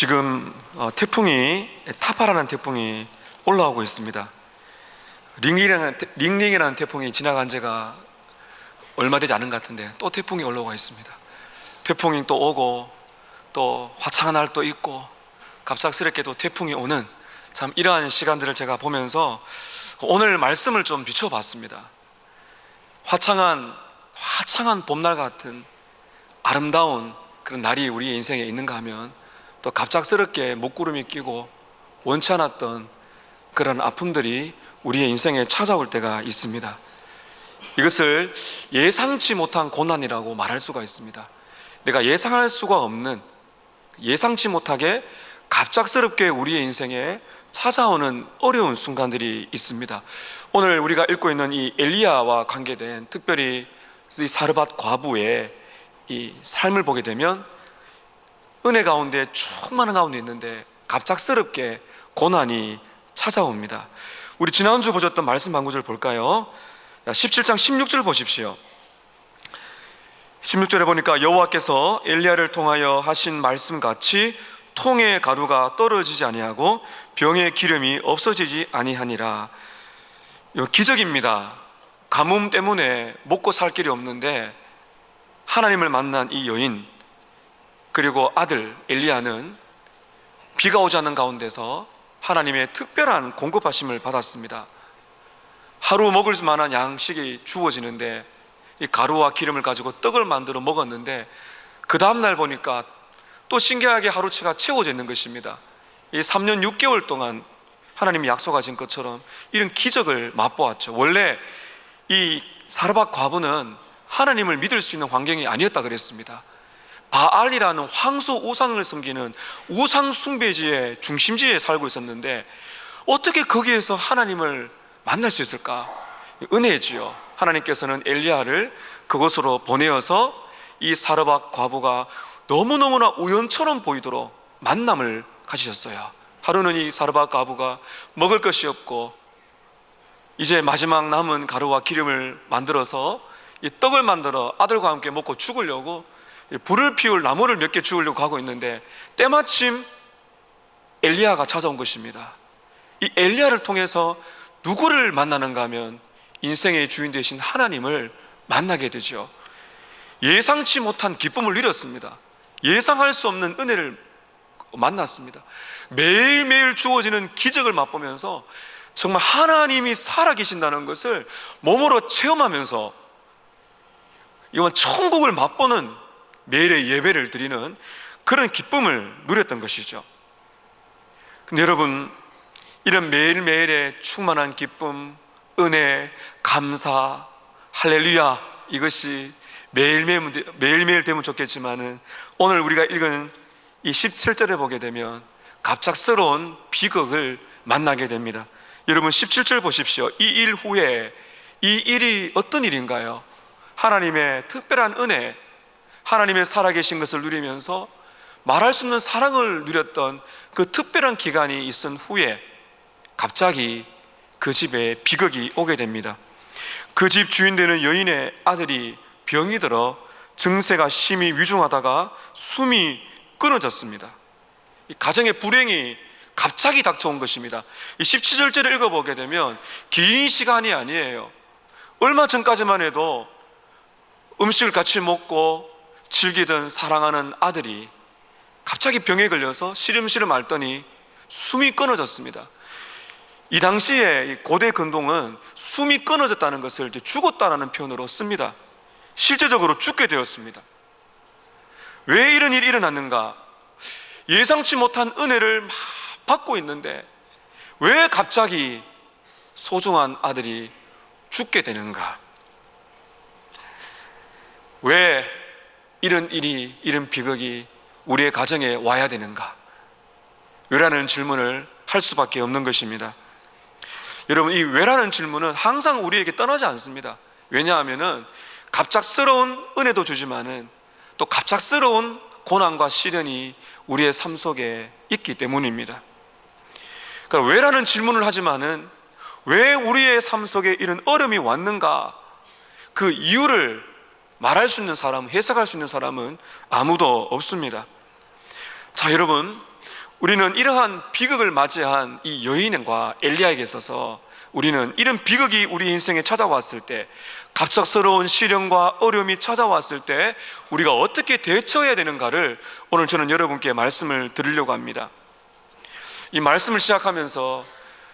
지금 태풍이 타파라는 태풍이 올라오고 있습니다. 링링이라는 태풍이 지나간 지가 얼마 되지 않은 것 같은데 또 태풍이 올라오고 있습니다. 태풍이 또 오고 또 화창한 날도 있고 갑작스럽게 또 태풍이 오는 참 이러한 시간들을 제가 보면서 오늘 말씀을 좀 비춰봤습니다. 화창한 봄날 같은 아름다운 그런 날이 우리의 인생에 있는가 하면 또 갑작스럽게 먹구름이 끼고 원치 않았던 그런 아픔들이 우리의 인생에 찾아올 때가 있습니다. 이것을 예상치 못한 고난이라고 말할 수가 있습니다. 내가 예상할 수가 없는, 예상치 못하게 갑작스럽게 우리의 인생에 찾아오는 어려운 순간들이 있습니다. 오늘 우리가 읽고 있는 이 엘리야와 관계된, 특별히 이 사르밧 과부의 이 삶을 보게 되면 은혜 가운데 충만한 가운데 있는데 갑작스럽게 고난이 찾아옵니다. 우리 지난주 보셨던 말씀 한 구절 볼까요? 17장 16절 보십시오. 16절에 보니까 여호와께서 엘리야를 통하여 하신 말씀같이 통의 가루가 떨어지지 아니하고 병의 기름이 없어지지 아니하니라. 이거 기적입니다. 가뭄 때문에 먹고 살 길이 없는데 하나님을 만난 이 여인 그리고 아들 엘리야는 비가 오지 않는 가운데서 하나님의 특별한 공급하심을 받았습니다. 하루 먹을 만한 양식이 주어지는데 이 가루와 기름을 가지고 떡을 만들어 먹었는데 그 다음날 보니까 또 신기하게 하루치가 채워져 있는 것입니다. 이 3년 6개월 동안 하나님이 약속하신 것처럼 이런 기적을 맛보았죠. 원래 이 사르밧 과부는 하나님을 믿을 수 있는 환경이 아니었다 그랬습니다. 바알이라는 황소 우상을 섬기는 우상 숭배지의 중심지에 살고 있었는데 어떻게 거기에서 하나님을 만날 수 있을까? 은혜지요. 하나님께서는 엘리야를 그곳으로 보내어서 이 사르밧 과부가 너무너무나 우연처럼 보이도록 만남을 가지셨어요. 하루는 이 사르밧 과부가 먹을 것이 없고 이제 마지막 남은 가루와 기름을 만들어서 이 떡을 만들어 아들과 함께 먹고 죽으려고 불을 피울 나무를 몇 개 주우려고 하고 있는데 때마침 엘리야가 찾아온 것입니다. 이 엘리야를 통해서 누구를 만나는가 하면 인생의 주인 되신 하나님을 만나게 되죠. 예상치 못한 기쁨을 누렸습니다. 예상할 수 없는 은혜를 만났습니다. 매일매일 주어지는 기적을 맛보면서 정말 하나님이 살아계신다는 것을 몸으로 체험하면서 이건 천국을 맛보는 매일의 예배를 드리는 그런 기쁨을 누렸던 것이죠. 근데 여러분, 이런 매일매일의 충만한 기쁨, 은혜, 감사, 할렐루야, 이것이 매일매일 되면 좋겠지만은 오늘 우리가 읽은 이 17절에 보게 되면 갑작스러운 비극을 만나게 됩니다. 여러분 17절 보십시오. 이 일 후에, 이 일이 어떤 일인가요? 하나님의 특별한 은혜, 하나님의 살아계신 것을 누리면서 말할 수 없는 사랑을 누렸던 그 특별한 기간이 있은 후에 갑자기 그 집에 비극이 오게 됩니다. 그 집 주인 되는 여인의 아들이 병이 들어 증세가 심히 위중하다가 숨이 끊어졌습니다. 이 가정의 불행이 갑자기 닥쳐온 것입니다. 이 17절을 읽어보게 되면 긴 시간이 아니에요. 얼마 전까지만 해도 음식을 같이 먹고 즐기던 사랑하는 아들이 갑자기 병에 걸려서 시름시름 앓더니 숨이 끊어졌습니다. 이 당시에 고대 근동은 숨이 끊어졌다는 것을 죽었다는 표현으로 씁니다. 실제적으로 죽게 되었습니다. 왜 이런 일이 일어났는가? 예상치 못한 은혜를 막 받고 있는데 왜 갑자기 소중한 아들이 죽게 되는가? 왜 이런 일이, 이런 비극이 우리의 가정에 와야 되는가? 왜라는 질문을 할 수밖에 없는 것입니다. 여러분, 이 왜라는 질문은 항상 우리에게 떠나지 않습니다. 왜냐하면은 갑작스러운 은혜도 주지만은 또 갑작스러운 고난과 시련이 우리의 삶 속에 있기 때문입니다. 그러니까 왜라는 질문을 하지만은 왜 우리의 삶 속에 이런 어려움이 왔는가? 그 이유를 말할 수 있는 사람, 해석할 수 있는 사람은 아무도 없습니다. 자, 여러분, 우리는 이러한 비극을 맞이한 이 여인과 엘리야에게 있어서 우리는 이런 비극이 우리 인생에 찾아왔을 때, 갑작스러운 시련과 어려움이 찾아왔을 때 우리가 어떻게 대처해야 되는가를 오늘 저는 여러분께 말씀을 드리려고 합니다. 이 말씀을 시작하면서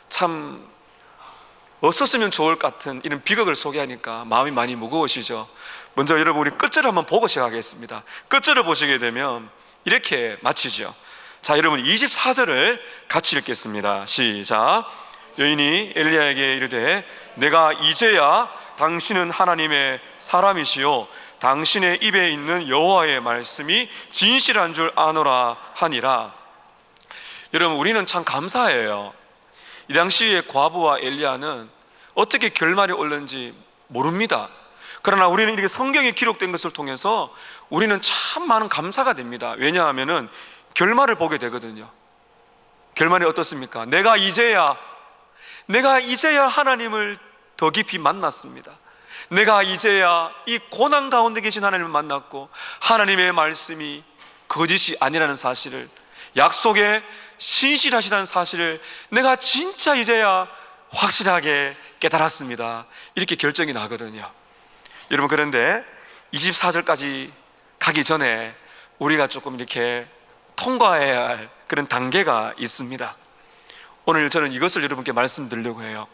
참 없었으면 좋을 것 같은 이런 비극을 소개하니까 마음이 많이 무거우시죠? 먼저 여러분, 우리 끝절을 한번 보고 시작하겠습니다. 끝절을 보시게 되면 이렇게 마치죠. 자, 여러분 24절을 같이 읽겠습니다. 시작. 여인이 엘리야에게 이르되 내가 이제야 당신은 하나님의 사람이시요 당신의 입에 있는 여호와의 말씀이 진실한 줄 아노라 하니라. 여러분, 우리는 참 감사해요. 이 당시에 과부와 엘리야는 어떻게 결말이 올는지 모릅니다. 그러나 우리는 이렇게 성경에 기록된 것을 통해서 우리는 참 많은 감사가 됩니다. 왜냐하면 결말을 보게 되거든요. 결말이 어떻습니까? 내가 이제야 하나님을 더 깊이 만났습니다. 내가 이제야 이 고난 가운데 계신 하나님을 만났고 하나님의 말씀이 거짓이 아니라는 사실을, 약속에 신실하시다는 사실을 내가 진짜 이제야 확실하게 깨달았습니다. 이렇게 결정이 나거든요. 여러분, 그런데 24절까지 가기 전에 우리가 조금 이렇게 통과해야 할 그런 단계가 있습니다. 오늘 저는 이것을 여러분께 말씀드리려고 해요.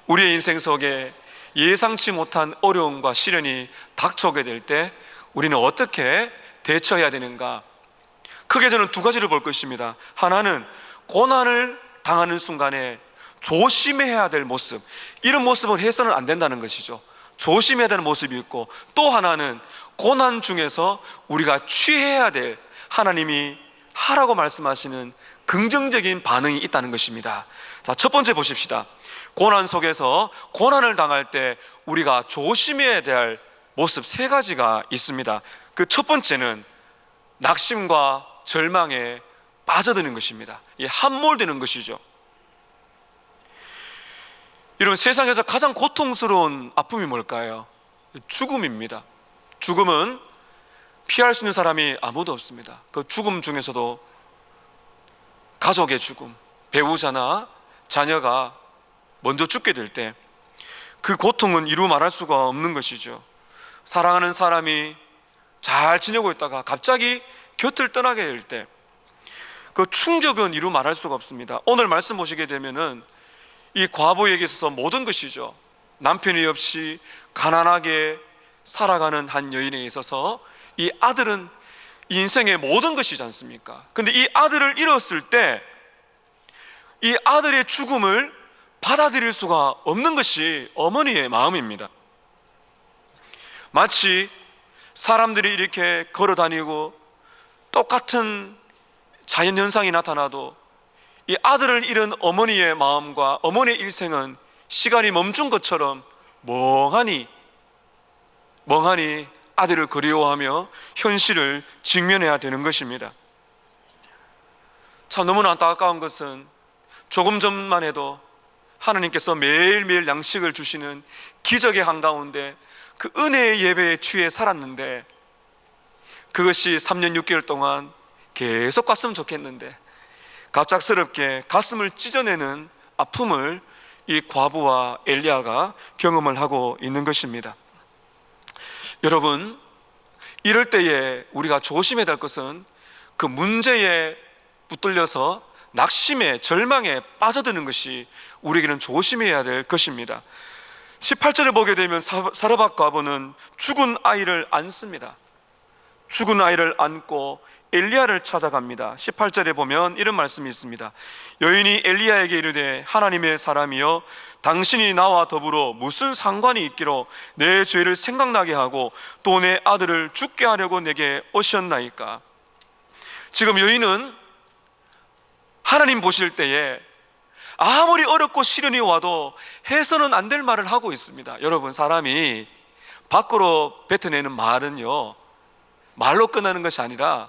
우리의 인생 속에 예상치 못한 어려움과 시련이 닥쳐오게 될 때 우리는 어떻게 대처해야 되는가? 크게 저는 두 가지를 볼 것입니다. 하나는 고난을 당하는 순간에 조심해야 될 모습, 이런 모습을 해서는 안 된다는 것이죠. 조심해야 되는 모습이 있고, 또 하나는 고난 중에서 우리가 취해야 될, 하나님이 하라고 말씀하시는 긍정적인 반응이 있다는 것입니다. 자, 첫 번째 보십시다. 고난 속에서 고난을 당할 때 우리가 조심해야 될 모습 세 가지가 있습니다. 그 첫 번째는 낙심과 절망에 빠져드는 것입니다. 함몰되는 것이죠. 이런 세상에서 가장 고통스러운 아픔이 뭘까요? 죽음입니다. 죽음은 피할 수 있는 사람이 아무도 없습니다. 그 죽음 중에서도 가족의 죽음, 배우자나 자녀가 먼저 죽게 될 때 그 고통은 이루 말할 수가 없는 것이죠. 사랑하는 사람이 잘 지내고 있다가 갑자기 곁을 떠나게 될 때 그 충격은 이루 말할 수가 없습니다. 오늘 말씀 보시게 되면은 이 과부에게 있어서 모든 것이죠. 남편이 없이 가난하게 살아가는 한 여인에 있어서 이 아들은 인생의 모든 것이지 않습니까? 근데 이 아들을 잃었을 때 이 아들의 죽음을 받아들일 수가 없는 것이 어머니의 마음입니다. 마치 사람들이 이렇게 걸어 다니고 똑같은 자연현상이 나타나도 이 아들을 잃은 어머니의 마음과 어머니의 일생은 시간이 멈춘 것처럼 멍하니 아들을 그리워하며 현실을 직면해야 되는 것입니다. 참 너무나 안타까운 것은 조금 전만 해도 하나님께서 매일매일 양식을 주시는 기적의 한가운데 그 은혜의 예배에 취해 살았는데, 그것이 3년 6개월 동안 계속 갔으면 좋겠는데 갑작스럽게 가슴을 찢어내는 아픔을 이 과부와 엘리야가 경험을 하고 있는 것입니다. 여러분, 이럴 때에 우리가 조심해야 될 것은 그 문제에 붙들려서 낙심에 절망에 빠져드는 것이 우리에게는 조심해야 될 것입니다. 18절을 보게 되면 사르밧 과부는 죽은 아이를 안습니다. 죽은 아이를 안고 엘리야를 찾아갑니다. 18절에 보면 이런 말씀이 있습니다. 여인이 엘리야에게 이르되 하나님의 사람이여 당신이 나와 더불어 무슨 상관이 있기로 내 죄를 생각나게 하고 또 내 아들을 죽게 하려고 내게 오셨나이까. 지금 여인은 하나님 보실 때에 아무리 어렵고 시련이 와도 해서는 안 될 말을 하고 있습니다. 여러분, 사람이 밖으로 뱉어내는 말은요, 말로 끝나는 것이 아니라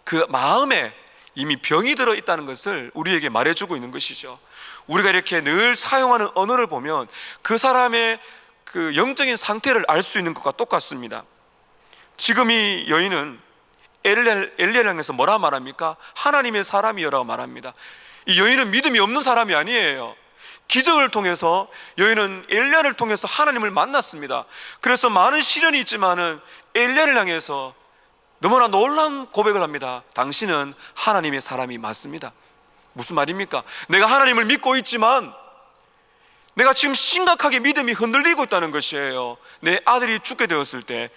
그 마음에 이미 병이 들어 있다는 것을 우리에게 말해주고 있는 것이죠. 우리가 이렇게 늘 사용하는 언어를 보면 그 사람의 그 영적인 상태를 알 수 있는 것과 똑같습니다. 지금 이 여인은 엘리야를 향해서 뭐라 말합니까? 하나님의 사람이여라고 말합니다. 이 여인은 믿음이 없는 사람이 아니에요. 기적을 통해서 여인은 엘리야를 통해서 하나님을 만났습니다. 그래서 많은 시련이 있지만은 엘리야를 향해서 너무나 놀라운 고백을 합니다. 당신은 하나님의 사람이 맞습니다. 무슨 말입니까? 내가 하나님을 믿고 있지만 내가 지금 심각하게 믿음이 흔들리고 있다는 것이에요. 내 아들이 죽게 되었을 때,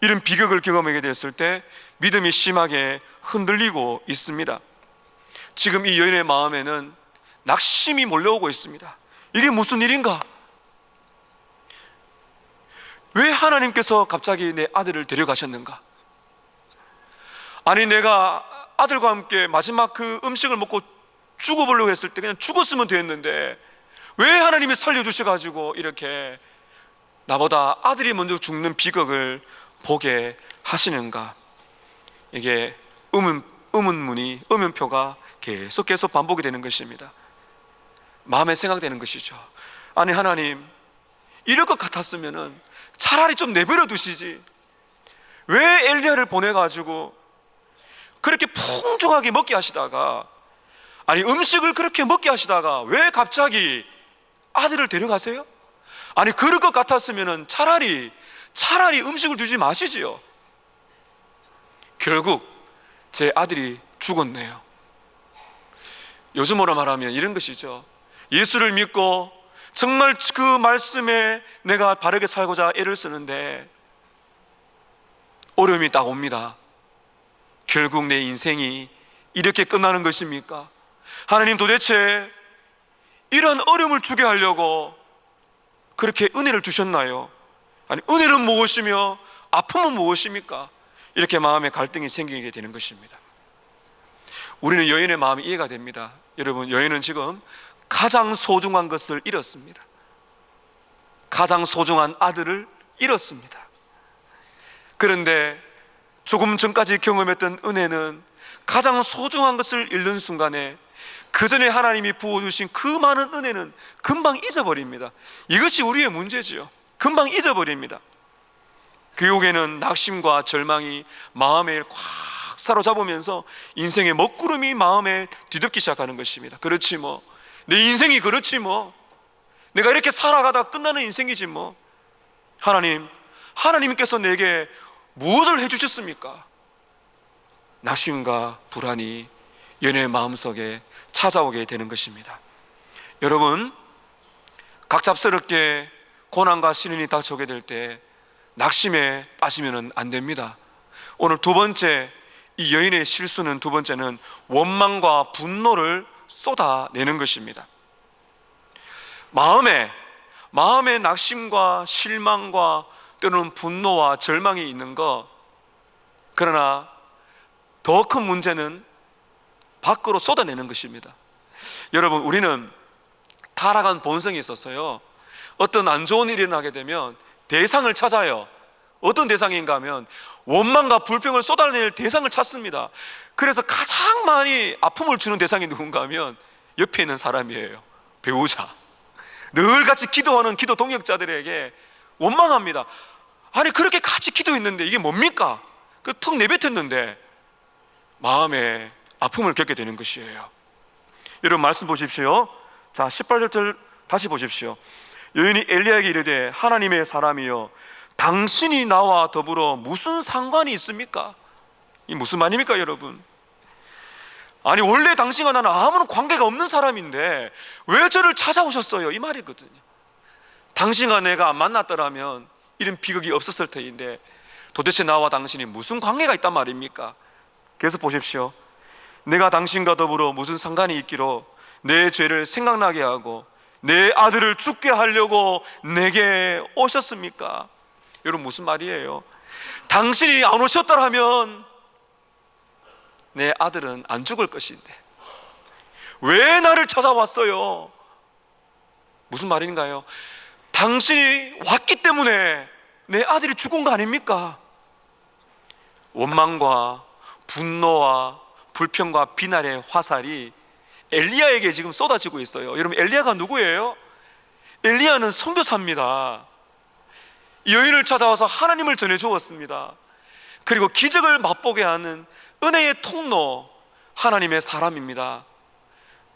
이런 비극을 경험하게 되었을 때 믿음이 심하게 흔들리고 있습니다. 지금 이 여인의 마음에는 낙심이 몰려오고 있습니다. 이게 무슨 일인가? 왜 하나님께서 갑자기 내 아들을 데려가셨는가? 아니, 내가 아들과 함께 마지막 그 음식을 먹고 죽어보려고 했을 때 그냥 죽었으면 됐는데 왜 하나님이 살려주셔가지고 이렇게 나보다 아들이 먼저 죽는 비극을 보게 하시는가? 이게 음음표가 계속 반복이 되는 것입니다. 마음에 생각되는 것이죠. 아니, 하나님, 이럴 것 같았으면은 차라리 좀 내버려 두시지. 왜 엘리야를 보내가지고 그렇게 풍족하게 먹게 하시다가, 아니 음식을 그렇게 먹게 하시다가 왜 갑자기 아들을 데려가세요? 아니, 그럴 것 같았으면은 차라리 음식을 주지 마시지요. 결국 제 아들이 죽었네요. 요즘으로 말하면 이런 것이죠. 예수를 믿고 정말 그 말씀에 내가 바르게 살고자 애를 쓰는데 어려움이 딱 옵니다. 결국 내 인생이 이렇게 끝나는 것입니까? 하나님, 도대체 이런 어려움을 주게 하려고 그렇게 은혜를 주셨나요? 아니, 은혜는 무엇이며 아픔은 무엇입니까? 이렇게 마음에 갈등이 생기게 되는 것입니다. 우리는 여인의 마음이 이해가 됩니다. 여러분, 여인은 지금 가장 소중한 것을 잃었습니다. 가장 소중한 아들을 잃었습니다. 그런데 조금 전까지 경험했던 은혜는 가장 소중한 것을 잃는 순간에 그 전에 하나님이 부어주신 그 많은 은혜는 금방 잊어버립니다. 이것이 우리의 문제지요. 금방 잊어버립니다. 교육에는 낙심과 절망이 마음에 꽉 사로잡으면서 인생의 먹구름이 마음에 뒤덮기 시작하는 것입니다. 그렇지 뭐, 내 인생이 그렇지 뭐, 내가 이렇게 살아가다 끝나는 인생이지 뭐. 하나님께서 내게 무엇을 해주셨습니까? 낙심과 불안이 연애의 마음속에 찾아오게 되는 것입니다. 여러분, 갑작스럽게 고난과 시련이 닥쳐오게 될 때 낙심에 빠지면 안 됩니다. 오늘 두 번째, 이 여인의 실수는, 두 번째는 원망과 분노를 쏟아내는 것입니다. 마음에 낙심과 실망과 때로는 분노와 절망이 있는 것, 그러나 더 큰 문제는 밖으로 쏟아내는 것입니다. 여러분, 우리는 타락한 본성이 있어서요, 어떤 안 좋은 일이 일어나게 되면 대상을 찾아요. 어떤 대상인가 하면 원망과 불평을 쏟아낼 대상을 찾습니다. 그래서 가장 많이 아픔을 주는 대상이 누군가 하면 옆에 있는 사람이에요. 배우자. 늘 같이 기도하는 기도 동역자들에게 원망합니다. 아니, 그렇게 같이 기도했는데 이게 뭡니까? 그 턱 내뱉었는데 마음에 아픔을 겪게 되는 것이에요. 여러분, 말씀 보십시오. 자, 18절 다시 보십시오. 여인이 엘리야에게 이르되 하나님의 사람이여, 당신이 나와 더불어 무슨 상관이 있습니까? 이 무슨 말입니까, 여러분? 아니, 원래 당신과 나는 아무런 관계가 없는 사람인데 왜 저를 찾아오셨어요? 이 말이거든요. 당신과 내가 안 만났더라면 이런 비극이 없었을 터인데 도대체 나와 당신이 무슨 관계가 있단 말입니까? 그래서 보십시오. 내가 당신과 더불어 무슨 상관이 있기로 내 죄를 생각나게 하고 내 아들을 죽게 하려고 내게 오셨습니까? 여러분, 무슨 말이에요? 당신이 안 오셨더라면 내 아들은 안 죽을 것인데 왜 나를 찾아왔어요? 무슨 말인가요? 당신이 왔기 때문에 내 아들이 죽은 거 아닙니까? 원망과 분노와 불평과 비난의 화살이 엘리야에게 지금 쏟아지고 있어요. 여러분, 엘리야가 누구예요? 엘리야는 선교사입니다. 여인을 찾아와서 하나님을 전해 주었습니다. 그리고 기적을 맛보게 하는 은혜의 통로, 하나님의 사람입니다.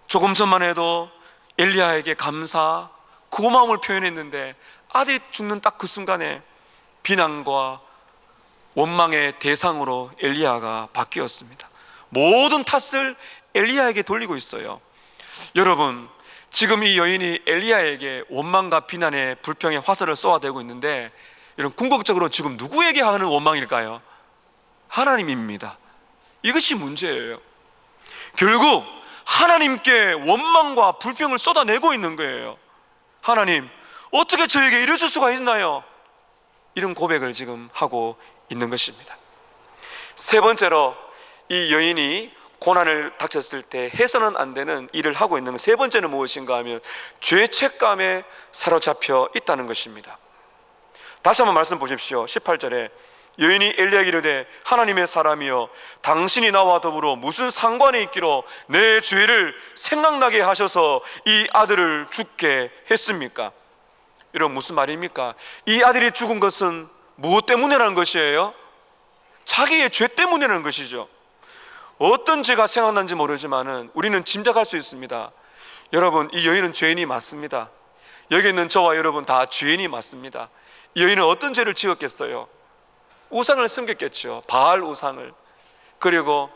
조금 전만 해도 엘리야에게 감사, 고마움을 표현했는데 아들이 죽는 딱 그 순간에 비난과 원망의 대상으로 엘리야가 바뀌었습니다. 모든 탓을 엘리야에게 돌리고 있어요. 여러분, 지금 이 여인이 엘리야에게 원망과 비난의 불평의 화살을 쏘아대고 있는데, 여러분, 궁극적으로 지금 누구에게 하는 원망일까요? 하나님입니다. 이것이 문제예요. 결국 하나님께 원망과 불평을 쏟아내고 있는 거예요. 하나님, 어떻게 저에게 이러실 수가 있나요? 이런 고백을 지금 하고 있는 것입니다. 세 번째로, 이 여인이 고난을 닥쳤을 때 해서는 안 되는 일을 하고 있는 세 번째는 무엇인가 하면 죄책감에 사로잡혀 있다는 것입니다. 다시 한번 말씀 보십시오. 18절에 여인이 엘리야에게 이르되 하나님의 사람이여, 당신이 나와 더불어 무슨 상관이 있기로 내 죄를 생각나게 하셔서 이 아들을 죽게 했습니까? 이런 무슨 말입니까? 이 아들이 죽은 것은 무엇 때문이라는 것이에요? 자기의 죄 때문이라는 것이죠. 어떤 죄가 생각난지 모르지만은 우리는 짐작할 수 있습니다. 여러분, 이 여인은 죄인이 맞습니다. 여기 있는 저와 여러분 다 죄인이 맞습니다. 이 여인은 어떤 죄를 지었겠어요? 우상을 섬겼겠죠. 바알 우상을. 그리고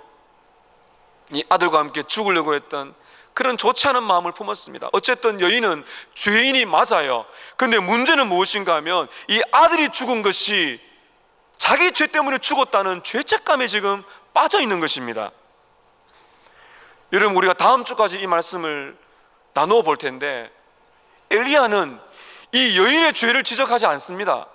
이 아들과 함께 죽으려고 했던 그런 좋지 않은 마음을 품었습니다. 어쨌든 여인은 죄인이 맞아요. 그런데 문제는 무엇인가 하면 이 아들이 죽은 것이 자기 죄 때문에 죽었다는 죄책감에 지금 빠져 있는 것입니다. 여러분, 우리가 다음 주까지 이 말씀을 나누어 볼 텐데, 엘리야는 이 여인의 죄를 지적하지 않습니다.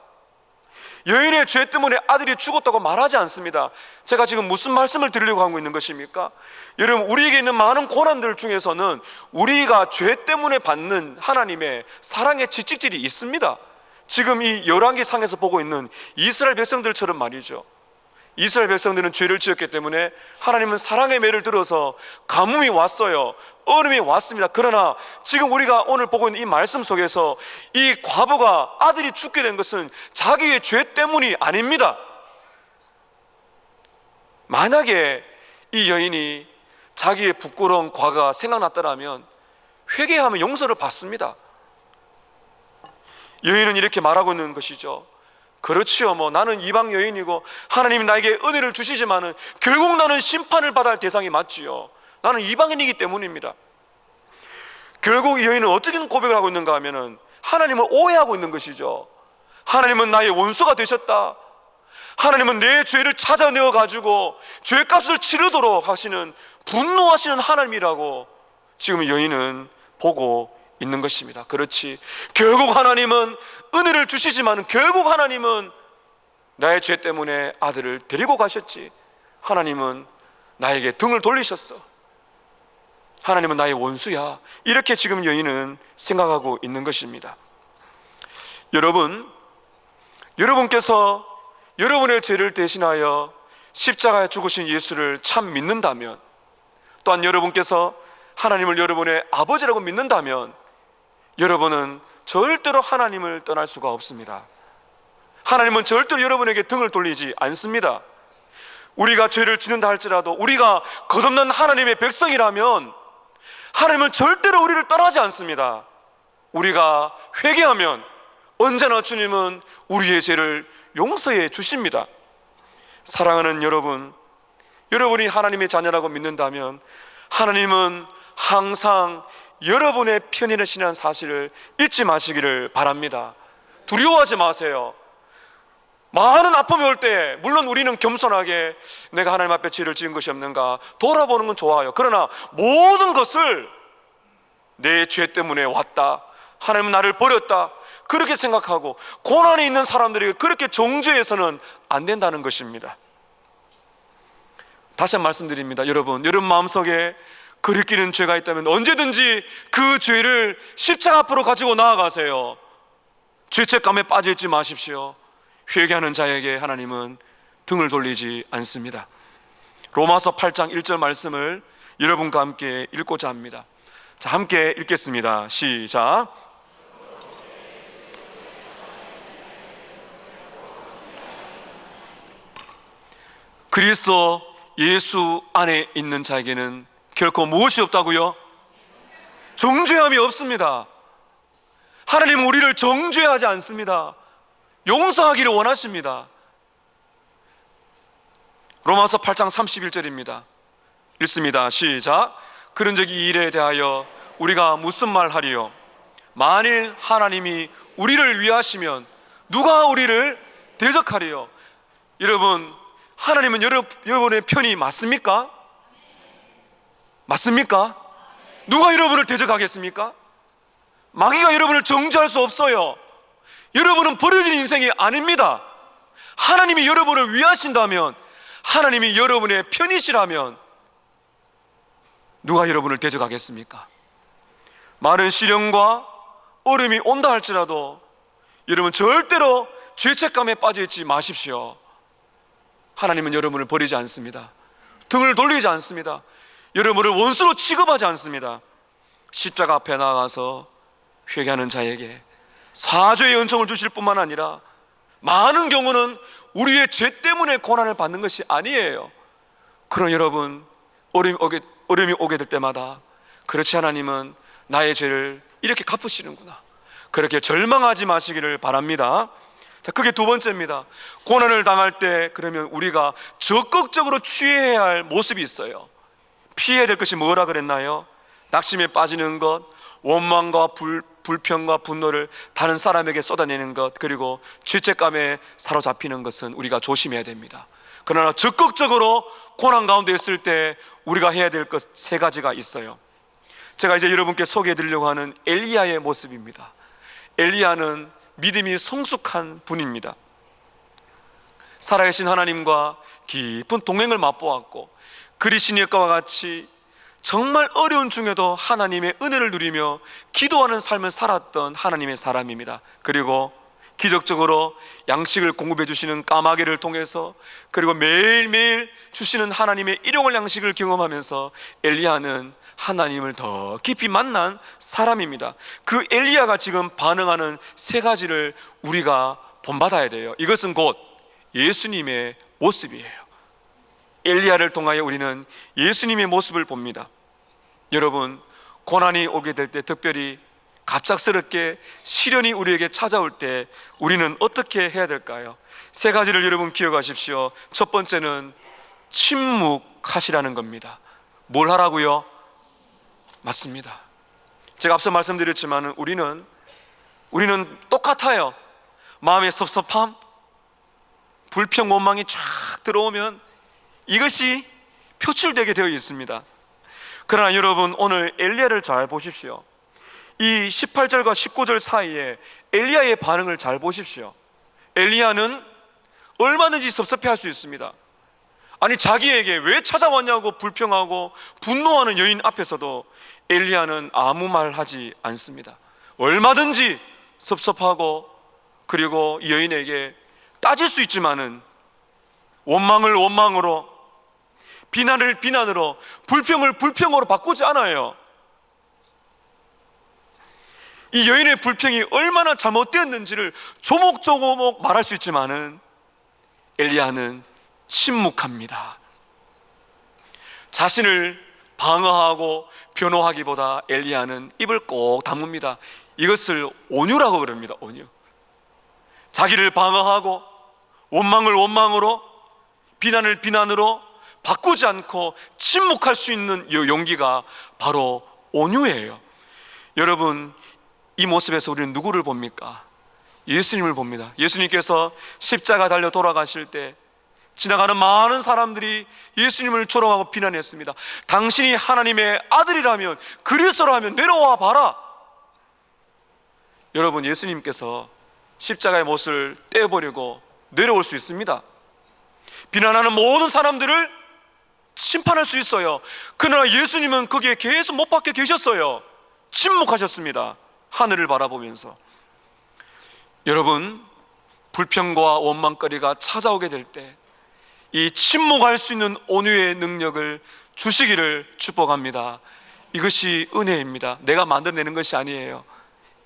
여인의 죄 때문에 아들이 죽었다고 말하지 않습니다. 제가 지금 무슨 말씀을 드리려고 하고 있는 것입니까? 여러분, 우리에게 있는 많은 고난들 중에서는 우리가 죄 때문에 받는 하나님의 사랑의 지식질이 있습니다. 지금 이 열왕기상에서 보고 있는 이스라엘 백성들처럼 말이죠. 이스라엘 백성들은 죄를 지었기 때문에 하나님은 사랑의 매를 들어서 가뭄이 왔어요. 얼음이 왔습니다. 그러나 지금 우리가 오늘 보고 있는 이 말씀 속에서 이 과부가 아들이 죽게 된 것은 자기의 죄 때문이 아닙니다. 만약에 이 여인이 자기의 부끄러운 과거가 생각났더라면 회개하면 용서를 받습니다. 여인은 이렇게 말하고 있는 것이죠. 그렇지요, 나는 이방 여인이고 하나님이 나에게 은혜를 주시지만은 결국 나는 심판을 받아야 할 대상이 맞지요. 나는 이방인이기 때문입니다. 결국 이 여인은 어떻게 고백을 하고 있는가 하면은 하나님을 오해하고 있는 것이죠. 하나님은 나의 원수가 되셨다. 하나님은 내 죄를 찾아내어 가지고 죄값을 치르도록 하시는 분노하시는 하나님이라고 지금 여인은 보고 있는 것입니다. 그렇지, 결국 하나님은 은혜를 주시지만 결국 하나님은 나의 죄 때문에 아들을 데리고 가셨지. 하나님은 나에게 등을 돌리셨어. 하나님은 나의 원수야. 이렇게 지금 여인은 생각하고 있는 것입니다. 여러분께서 여러분의 죄를 대신하여 십자가에 죽으신 예수를 참 믿는다면, 또한 여러분께서 하나님을 여러분의 아버지라고 믿는다면, 여러분은 절대로 하나님을 떠날 수가 없습니다. 하나님은 절대로 여러분에게 등을 돌리지 않습니다. 우리가 죄를 짓는다 할지라도 우리가 거듭난 하나님의 백성이라면 하나님은 절대로 우리를 떠나지 않습니다. 우리가 회개하면 언제나 주님은 우리의 죄를 용서해 주십니다. 사랑하는 여러분, 여러분이 하나님의 자녀라고 믿는다면 하나님은 항상 여러분의 편이라는 사실을 잊지 마시기를 바랍니다. 두려워하지 마세요. 많은 아픔이 올 때 물론 우리는 겸손하게 내가 하나님 앞에 죄를 지은 것이 없는가 돌아보는 건 좋아요. 그러나 모든 것을 내 죄 때문에 왔다, 하나님은 나를 버렸다, 그렇게 생각하고 고난이 있는 사람들에게 그렇게 정죄해서는 안 된다는 것입니다. 다시 한번 말씀드립니다. 여러분 마음속에 거리끼는 죄가 있다면 언제든지 그 죄를 십자가 앞으로 가지고 나아가세요. 죄책감에 빠져있지 마십시오. 회개하는 자에게 하나님은 등을 돌리지 않습니다. 로마서 8장 1절 말씀을 여러분과 함께 읽고자 합니다. 자, 함께 읽겠습니다. 시작. 그리스도 예수 안에 있는 자에게는 결코 무엇이 없다고요? 정죄함이 없습니다. 하나님은 우리를 정죄하지 않습니다. 용서하기를 원하십니다. 로마서 8장 31절입니다. 읽습니다. 시작. 그런즉 이 일에 대하여 우리가 무슨 말 하리요? 만일 하나님이 우리를 위하시면 누가 우리를 대적하리요? 여러분, 하나님은 여러분의 편이 맞습니까? 맞습니까? 누가 여러분을 대적하겠습니까? 마귀가 여러분을 정죄할 수 없어요. 여러분은 버려진 인생이 아닙니다. 하나님이 여러분을 위하신다면, 하나님이 여러분의 편이시라면 누가 여러분을 대적하겠습니까? 많은 시련과 어려움이 온다 할지라도 여러분 절대로 죄책감에 빠져 있지 마십시오. 하나님은 여러분을 버리지 않습니다. 등을 돌리지 않습니다. 여러분을 원수로 취급하지 않습니다. 십자가 앞에 나가서 회개하는 자에게 사죄의 은총을 주실 뿐만 아니라 많은 경우는 우리의 죄 때문에 고난을 받는 것이 아니에요. 그런 여러분, 어려움이 오게 될 때마다 그렇지, 하나님은 나의 죄를 이렇게 갚으시는구나, 그렇게 절망하지 마시기를 바랍니다. 자, 그게 두 번째입니다. 고난을 당할 때 그러면 우리가 적극적으로 취해야 할 모습이 있어요. 피해야 될 것이 뭐라 그랬나요? 낙심에 빠지는 것, 원망과 불평과 분노를 다른 사람에게 쏟아내는 것, 그리고 죄책감에 사로잡히는 것은 우리가 조심해야 됩니다. 그러나 적극적으로 고난 가운데 있을 때 우리가 해야 될 것 세 가지가 있어요. 제가 이제 여러분께 소개해 드리려고 하는 엘리야의 모습입니다. 엘리야는 믿음이 성숙한 분입니다. 살아계신 하나님과 깊은 동행을 맛보았고 그리스도의 역사와 같이 정말 어려운 중에도 하나님의 은혜를 누리며 기도하는 삶을 살았던 하나님의 사람입니다. 그리고 기적적으로 양식을 공급해 주시는 까마귀를 통해서, 그리고 매일매일 주시는 하나님의 일용할 양식을 경험하면서 엘리야는 하나님을 더 깊이 만난 사람입니다. 그 엘리야가 지금 반응하는 세 가지를 우리가 본받아야 돼요. 이것은 곧 예수님의 모습이에요. 엘리야를 통하여 우리는 예수님의 모습을 봅니다. 여러분, 고난이 오게 될 때, 특별히 갑작스럽게 시련이 우리에게 찾아올 때 우리는 어떻게 해야 될까요? 세 가지를 여러분 기억하십시오. 첫 번째는 침묵하시라는 겁니다. 뭘 하라고요? 맞습니다. 제가 앞서 말씀드렸지만 우리는 똑같아요. 마음의 섭섭함, 불평, 원망이 쫙 들어오면 이것이 표출되게 되어 있습니다. 그러나 여러분, 오늘 엘리야를 잘 보십시오. 이 18절과 19절 사이에 엘리야의 반응을 잘 보십시오. 엘리야는 얼마든지 섭섭해할 수 있습니다. 아니, 자기에게 왜 찾아왔냐고 불평하고 분노하는 여인 앞에서도 엘리야는 아무 말 하지 않습니다. 얼마든지 섭섭하고, 그리고 이 여인에게 따질 수 있지만은 원망을 원망으로, 비난을 비난으로, 불평을 불평으로 바꾸지 않아요. 이 여인의 불평이 얼마나 잘못되었는지를 조목조목 말할 수 있지만은 엘리야는 침묵합니다. 자신을 방어하고 변호하기보다 엘리야는 입을 꼭 다뭅니다. 이것을 온유라고 그럽니다. 온유. 자기를 방어하고 원망을 원망으로, 비난을 비난으로 바꾸지 않고 침묵할 수 있는 이 용기가 바로 온유예요. 여러분, 이 모습에서 우리는 누구를 봅니까? 예수님을 봅니다. 예수님께서 십자가 달려 돌아가실 때 지나가는 많은 사람들이 예수님을 조롱하고 비난했습니다. 당신이 하나님의 아들이라면, 그리스도라면 내려와 봐라. 여러분, 예수님께서 십자가의 못을 떼어버리고 내려올 수 있습니다. 비난하는 모든 사람들을 심판할 수 있어요. 그러나 예수님은 거기에 계속 못 박혀 계셨어요. 침묵하셨습니다. 하늘을 바라보면서. 여러분, 불평과 원망거리가 찾아오게 될 때 이 침묵할 수 있는 온유의 능력을 주시기를 축복합니다. 이것이 은혜입니다. 내가 만들어내는 것이 아니에요.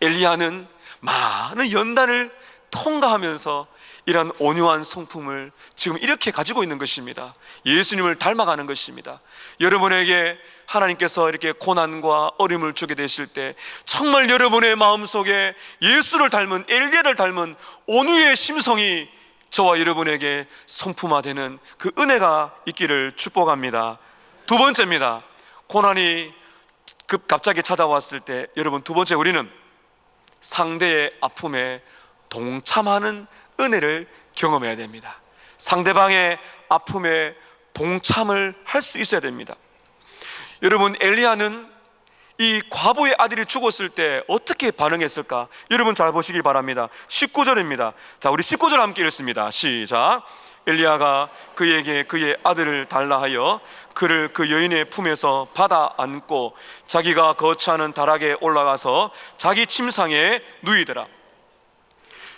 엘리야는 많은 연단을 통과하면서 이런 온유한 성품을 지금 이렇게 가지고 있는 것입니다. 예수님을 닮아가는 것입니다. 여러분에게 하나님께서 이렇게 고난과 어려움을 주게 되실 때 정말 여러분의 마음속에 예수를 닮은, 엘리야를 닮은 온유의 심성이 저와 여러분에게 성품화되는 그 은혜가 있기를 축복합니다. 두 번째입니다. 고난이 갑자기 찾아왔을 때, 여러분, 두 번째, 우리는 상대의 아픔에 동참하는 은혜를 경험해야 됩니다. 상대방의 아픔에 동참을 할 수 있어야 됩니다. 여러분, 엘리야는 이 과부의 아들이 죽었을 때 어떻게 반응했을까? 여러분 잘 보시기 바랍니다. 19절입니다. 자, 우리 19절 함께 읽습니다. 시작. 엘리야가 그에게 그의 아들을 달라 하여 그를 그 여인의 품에서 받아 안고 자기가 거처하는 다락에 올라가서 자기 침상에 누이더라.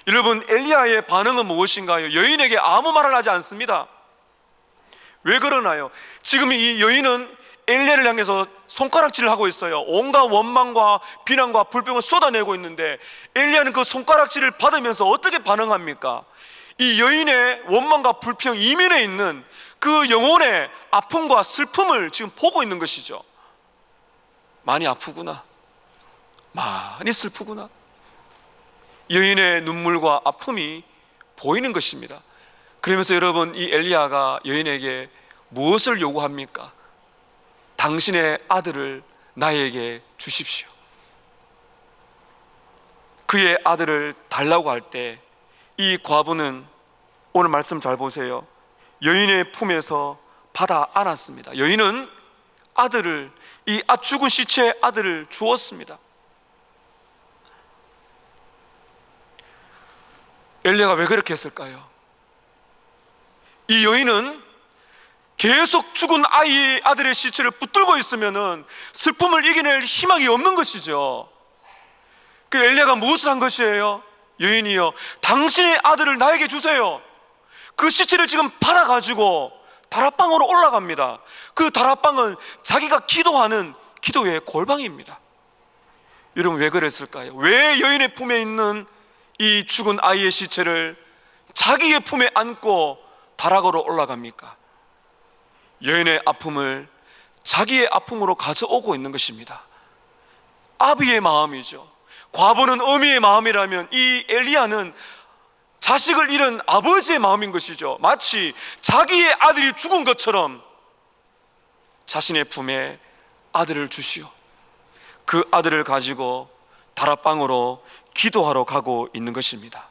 여러분, 엘리야의 반응은 무엇인가요? 여인에게 아무 말을 하지 않습니다. 왜 그러나요? 지금 이 여인은 엘리야를 향해서 손가락질을 하고 있어요. 온갖 원망과 비난과 불평을 쏟아내고 있는데 엘리야는 그 손가락질을 받으면서 어떻게 반응합니까? 이 여인의 원망과 불평 이면에 있는 그 영혼의 아픔과 슬픔을 지금 보고 있는 것이죠. 많이 아프구나, 많이 슬프구나. 여인의 눈물과 아픔이 보이는 것입니다. 그러면서 여러분, 이 엘리야가 여인에게 무엇을 요구합니까? 당신의 아들을 나에게 주십시오. 그의 아들을 달라고 할 때 이 과부는, 오늘 말씀 잘 보세요, 여인의 품에서 받아 안았습니다. 여인은 아들을, 이 죽은 시체의 아들을 주었습니다. 엘리야가 왜 그렇게 했을까요? 이 여인은 계속 죽은 아들의 시체를 붙들고 있으면은 슬픔을 이겨낼 희망이 없는 것이죠. 그 엘리야가 무엇을 한 것이에요? 여인이여, 당신의 아들을 나에게 주세요. 그 시체를 지금 받아가지고 다락방으로 올라갑니다. 그 다락방은 자기가 기도하는 기도의 골방입니다. 여러분, 왜 그랬을까요? 왜 여인의 품에 있는 이 죽은 아이의 시체를 자기의 품에 안고 다락으로 올라갑니까? 여인의 아픔을 자기의 아픔으로 가져오고 있는 것입니다. 아비의 마음이죠. 과부는 어미의 마음이라면 이 엘리야는 자식을 잃은 아버지의 마음인 것이죠. 마치 자기의 아들이 죽은 것처럼 자신의 품에 아들을 주시오. 그 아들을 가지고 다락방으로 기도하러 가고 있는 것입니다.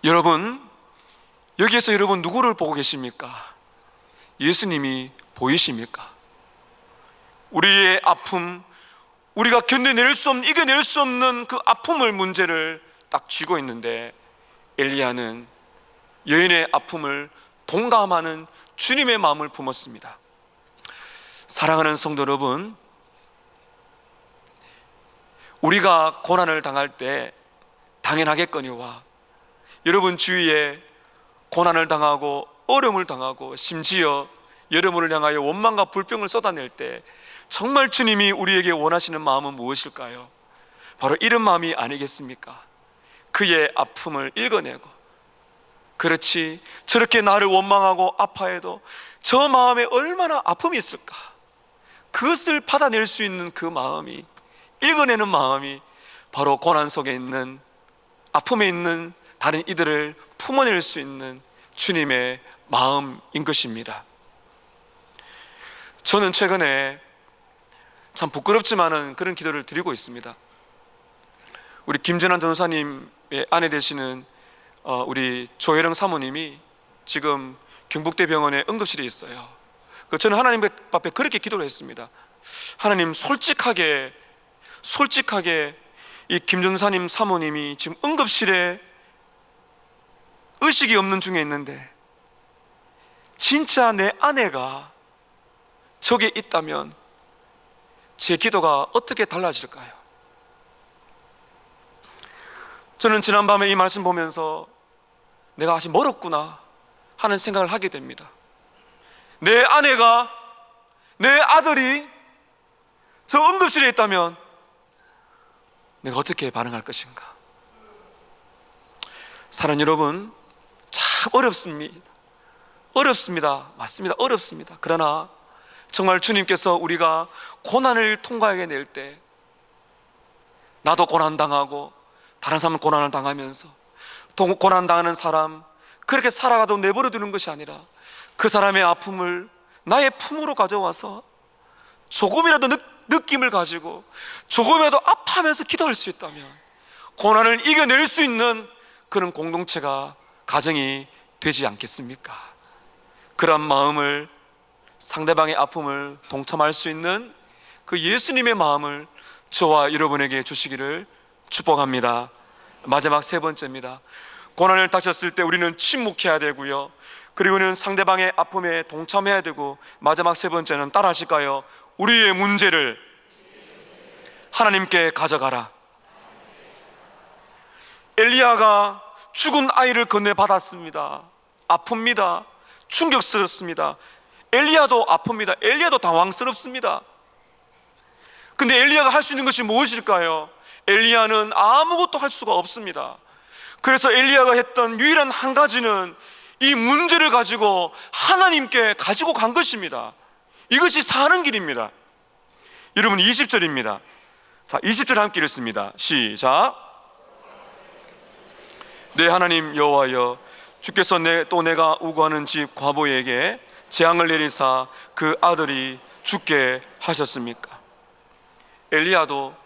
여러분, 여기에서 여러분 누구를 보고 계십니까? 예수님이 보이십니까? 우리의 아픔, 우리가 견뎌낼 수 없는, 이겨낼 수 없는 그 아픔을, 문제를 딱 쥐고 있는데 엘리야는 여인의 아픔을 동감하는 주님의 마음을 품었습니다. 사랑하는 성도 여러분, 우리가 고난을 당할 때 당연하겠거니와 여러분 주위에 고난을 당하고 어려움을 당하고 심지어 여러분을 향하여 원망과 불평을 쏟아낼 때 정말 주님이 우리에게 원하시는 마음은 무엇일까요? 바로 이런 마음이 아니겠습니까? 그의 아픔을 읽어내고, 그렇지, 저렇게 나를 원망하고 아파해도 저 마음에 얼마나 아픔이 있을까? 그것을 받아낼 수 있는 그 마음이, 읽어내는 마음이 바로 고난 속에 있는, 아픔에 있는 다른 이들을 품어낼 수 있는 주님의 마음인 것입니다. 저는 최근에 참 부끄럽지만은 그런 기도를 드리고 있습니다. 우리 김전환 전도사님의 아내 되시는 우리 조혜령 사모님이 지금 경북대병원에 응급실에 있어요. 저는 하나님 앞에 그렇게 기도를 했습니다. 하나님, 솔직하게 이 김전사님 사모님이 지금 응급실에 의식이 없는 중에 있는데 진짜 내 아내가 저게 있다면 제 기도가 어떻게 달라질까요? 저는 지난밤에 이 말씀 보면서 내가 아직 멀었구나 하는 생각을 하게 됩니다. 내 아내가, 내 아들이 저 응급실에 있다면 내가 어떻게 반응할 것인가? 사랑하는 여러분, 참 어렵습니다. 맞습니다. 어렵습니다. 그러나 정말 주님께서 우리가 고난을 통과하게 될 때, 나도 고난당하고 다른 사람은 고난을 당하면서 고난당하는 사람 그렇게 살아가도 내버려 두는 것이 아니라 그 사람의 아픔을 나의 품으로 가져와서 조금이라도 느낌을 가지고 조금이라도 아파하면서 기도할 수 있다면 고난을 이겨낼 수 있는 그런 공동체가, 가정이 되지 않겠습니까? 그런 마음을, 상대방의 아픔을 동참할 수 있는 그 예수님의 마음을 저와 여러분에게 주시기를 축복합니다. 마지막 세 번째입니다. 고난을 닥쳤을 때 우리는 침묵해야 되고요, 그리고는 상대방의 아픔에 동참해야 되고, 마지막 세 번째는 따라 하실까요? 우리의 문제를 하나님께 가져가라. 엘리야가 죽은 아이를 건네받았습니다. 아픕니다. 충격스럽습니다. 엘리야도 아픕니다. 엘리야도 당황스럽습니다. 근데 엘리야가 할 수 있는 것이 무엇일까요? 엘리야는 아무것도 할 수가 없습니다. 그래서 엘리야가 했던 유일한 한 가지는 이 문제를 가지고 하나님께 가지고 간 것입니다. 이것이 사는 길입니다. 여러분, 20절입니다. 자, 20절 함께 읽습니다. 시작. 내 하나님 여호와여, 주께서 또 내가 우고하는 집 과부에게 재앙을 내리사 그 아들이 죽게 하셨습니까? 엘리야도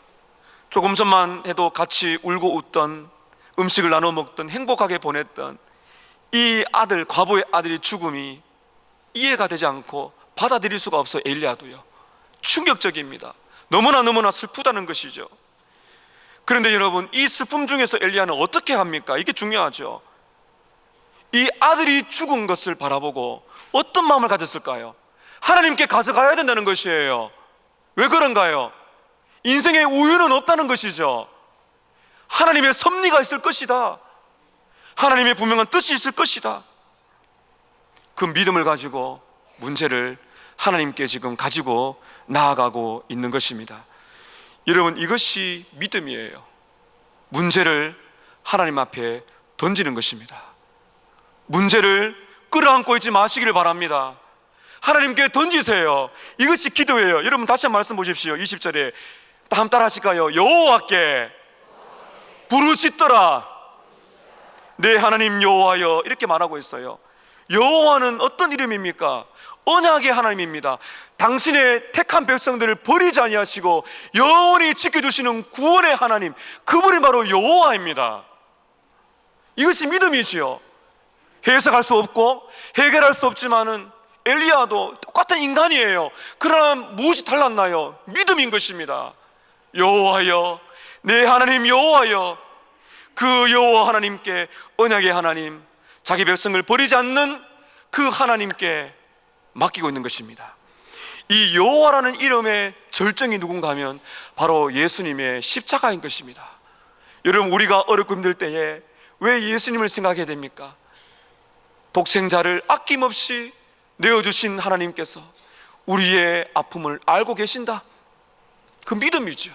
조금 전만 해도 같이 울고 웃던, 음식을 나눠 먹던, 행복하게 보냈던 이 아들, 과부의 아들이 죽음이 이해가 되지 않고 받아들일 수가 없어. 엘리야도요. 충격적입니다. 너무나 슬프다는 것이죠. 그런데 여러분, 이 슬픔 중에서 엘리야는 어떻게 합니까? 이게 중요하죠. 이 아들이 죽은 것을 바라보고 어떤 마음을 가졌을까요? 하나님께 가져가야 된다는 것이에요. 왜 그런가요? 인생의 우유는 없다는 것이죠. 하나님의 섭리가 있을 것이다. 하나님의 분명한 뜻이 있을 것이다. 그 믿음을 가지고 문제를 하나님께 지금 가지고 나아가고 있는 것입니다. 여러분, 이것이 믿음이에요. 문제를 하나님 앞에 던지는 것입니다. 문제를 끌어안고 있지 마시기를 바랍니다. 하나님께 던지세요. 이것이 기도예요. 여러분, 다시 한번 말씀 보십시오. 20절에 한번 따라 하실까요? 여호와께 부르짖더라. 내 하나님 여호와여, 이렇게 말하고 있어요. 여호와는 어떤 이름입니까? 언약의 하나님입니다. 당신의 택한 백성들을 버리지 아니하시고 영원히 지켜주시는 구원의 하나님, 그분이 바로 여호와입니다. 이것이 믿음이지요. 해석할 수 없고 해결할 수 없지만은 엘리야도 똑같은 인간이에요. 그러나 무엇이 달랐나요? 믿음인 것입니다. 여호와여, 내 하나님 여호와여, 그 여호와 하나님께, 언약의 하나님, 자기 백성을 버리지 않는 그 하나님께 맡기고 있는 것입니다. 이 여호와라는 이름의 절정이 누군가 하면 바로 예수님의 십자가인 것입니다. 여러분, 우리가 어렵고 힘들 때에 왜 예수님을 생각해야 됩니까? 독생자를 아낌없이 내어주신 하나님께서 우리의 아픔을 알고 계신다. 그 믿음이죠.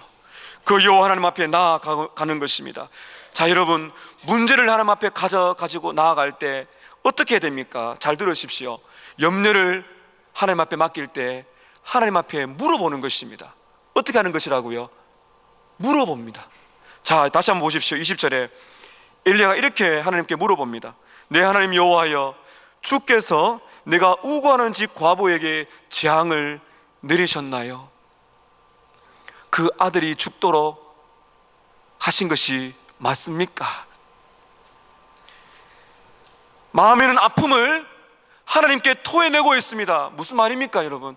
그 여호와 하나님 앞에 나아가는 것입니다. 자, 여러분, 문제를 하나님 앞에 가지고 나아갈 때 어떻게 해야 됩니까? 잘 들으십시오. 염려를 하나님 앞에 맡길 때 하나님 앞에 물어보는 것입니다. 어떻게 하는 것이라고요? 물어봅니다. 자, 다시 한번 보십시오. 20절에 엘리야가 이렇게 하나님께 물어봅니다. 내 하나님 여호와여, 주께서 내가 우고하는 집 과부에게 재앙을 내리셨나요? 그 아들이 죽도록 하신 것이 맞습니까? 마음에는 아픔을 하나님께 토해내고 있습니다. 무슨 말입니까, 여러분?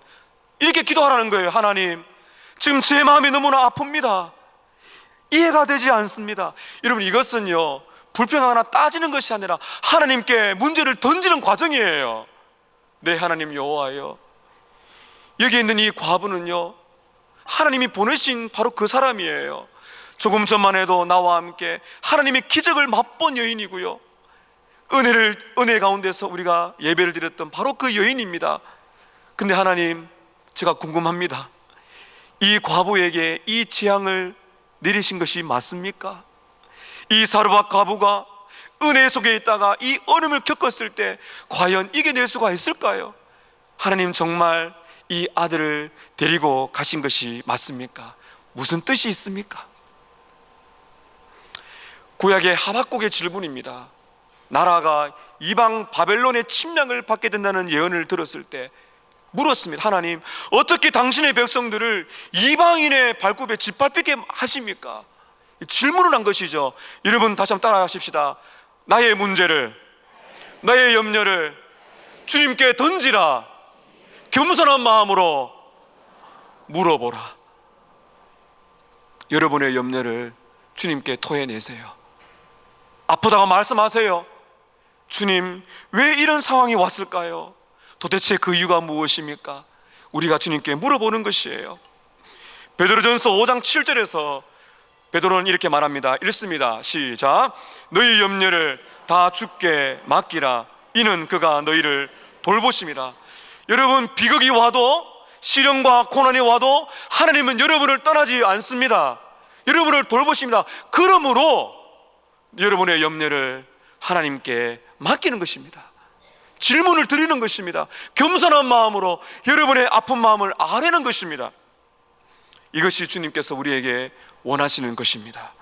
이렇게 기도하라는 거예요. 하나님, 지금 제 마음이 너무나 아픕니다. 이해가 되지 않습니다. 여러분, 이것은요, 불평하거나 따지는 것이 아니라 하나님께 문제를 던지는 과정이에요. 네, 하나님 여호와여, 여기 있는 이 과부는요, 하나님이 보내신 바로 그 사람이에요. 조금 전만 해도 나와 함께 하나님의 기적을 맛본 여인이고요, 은혜 가운데서 우리가 예배를 드렸던 바로 그 여인입니다. 근데 하나님, 제가 궁금합니다. 이 과부에게 이 재앙을 내리신 것이 맞습니까? 이 사르밧 과부가 은혜 속에 있다가 이 어려움을 겪었을 때 과연 이겨낼 수가 있을까요? 하나님 정말 이 아들을 데리고 가신 것이 맞습니까? 무슨 뜻이 있습니까? 구약의 하박국의 질문입니다. 나라가 이방 바벨론의 침략을 받게 된다는 예언을 들었을 때 물었습니다. 하나님, 어떻게 당신의 백성들을 이방인의 발굽에 짓밟히게 하십니까? 질문을 한 것이죠. 여러분 다시 한번 따라 하십시다. 나의 문제를, 나의 염려를 주님께 던지라. 겸손한 마음으로 물어보라. 여러분의 염려를 주님께 토해내세요. 아프다고 말씀하세요. 주님, 왜 이런 상황이 왔을까요? 도대체 그 이유가 무엇입니까? 우리가 주님께 물어보는 것이에요. 베드로전서 5장 7절에서 베드로는 이렇게 말합니다. 읽습니다. 시작. 너희 염려를 다 주께 맡기라. 이는 그가 너희를 돌보심이라. 여러분, 비극이 와도, 시련과 고난이 와도 하나님은 여러분을 떠나지 않습니다. 여러분을 돌보십니다. 그러므로 여러분의 염려를 하나님께 맡기는 것입니다. 질문을 드리는 것입니다. 겸손한 마음으로 여러분의 아픈 마음을 아뢰는 것입니다. 이것이 주님께서 우리에게 원하시는 것입니다.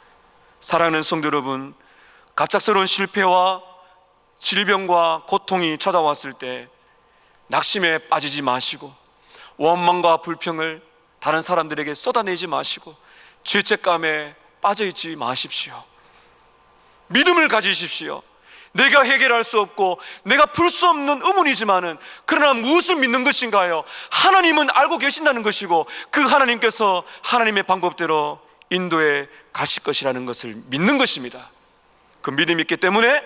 사랑하는 성도 여러분, 갑작스러운 실패와 질병과 고통이 찾아왔을 때 낙심에 빠지지 마시고 원망과 불평을 다른 사람들에게 쏟아내지 마시고 죄책감에 빠져있지 마십시오. 믿음을 가지십시오. 내가 해결할 수 없고 내가 풀 수 없는 의문이지만은, 그러나 무엇을 믿는 것인가요? 하나님은 알고 계신다는 것이고 그 하나님께서 하나님의 방법대로 인도해 가실 것이라는 것을 믿는 것입니다. 그 믿음이 있기 때문에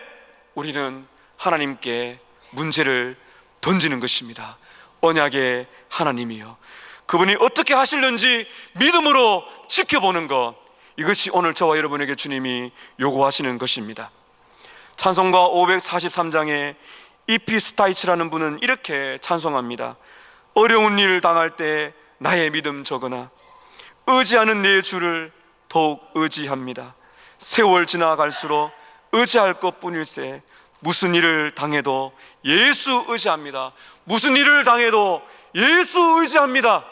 우리는 하나님께 문제를 던지는 것입니다. 언약의 하나님이요, 그분이 어떻게 하실는지 믿음으로 지켜보는 것, 이것이 오늘 저와 여러분에게 주님이 요구하시는 것입니다. 찬송가 543장에 이피스타이치라는 분은 이렇게 찬송합니다. 어려운 일 당할 때 나의 믿음 적으나 의지하는 내 주를 더욱 의지합니다. 세월 지나갈수록 의지할 것뿐일세. 무슨 일을 당해도 예수 의지합니다. 무슨 일을 당해도 예수 의지합니다.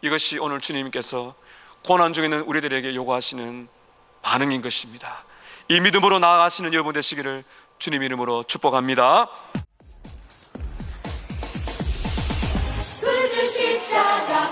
이것이 오늘 주님께서 고난 중에 있는 우리들에게 요구하시는 반응인 것입니다. 이 믿음으로 나아가시는 여러분 되시기를 주님 이름으로 축복합니다. 구주 십자가